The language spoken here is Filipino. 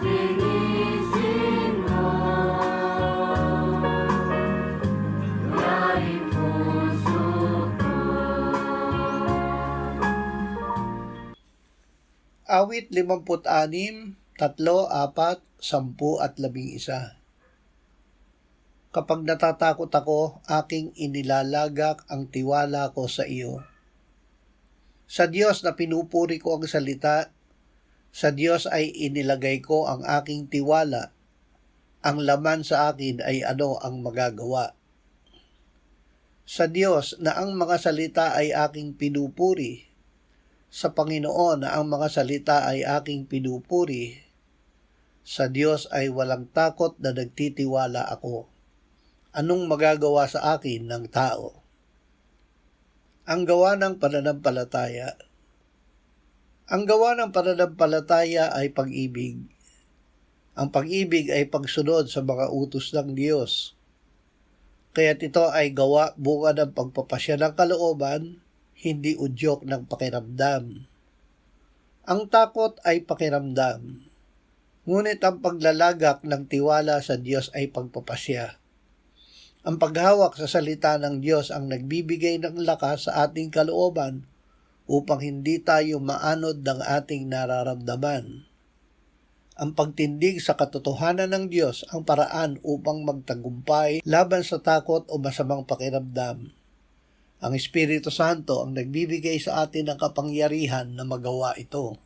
linisin mo, galing puso ko. Awit 56, 3, 4, 10 at 11. Kapag natatakot ako, aking inilalagak ang tiwala ko sa iyo. Sa Diyos na pinupuri ko ang salita, sa Diyos ay inilagay ko ang aking tiwala. Ang laman sa akin ay ano ang magagawa. Sa Diyos na ang mga salita ay aking pinupuri, sa Panginoon na ang mga salita ay aking pinupuri, sa Diyos ay walang takot na nagtitiwala ako. Anong magagawa sa akin ng tao? Ang gawa ng pananampalataya. Ang gawa ng pananampalataya ay pag-ibig. Ang pag-ibig ay pagsunod sa mga utos ng Diyos. Kaya't ito ay gawa bunga ng pagpapasya ng kalooban, hindi udyok ng pakiramdam. Ang takot ay pakiramdam. Ngunit ang paglalagak ng tiwala sa Diyos ay pagpapasya. Ang paghawak sa salita ng Diyos ang nagbibigay ng lakas sa ating kalooban upang hindi tayo maanod ng ating nararamdaman. Ang pagtindig sa katotohanan ng Diyos ang paraan upang magtagumpay laban sa takot o masamang pakiramdam. Ang Espiritu Santo ang nagbibigay sa atin ng kapangyarihan na magawa ito.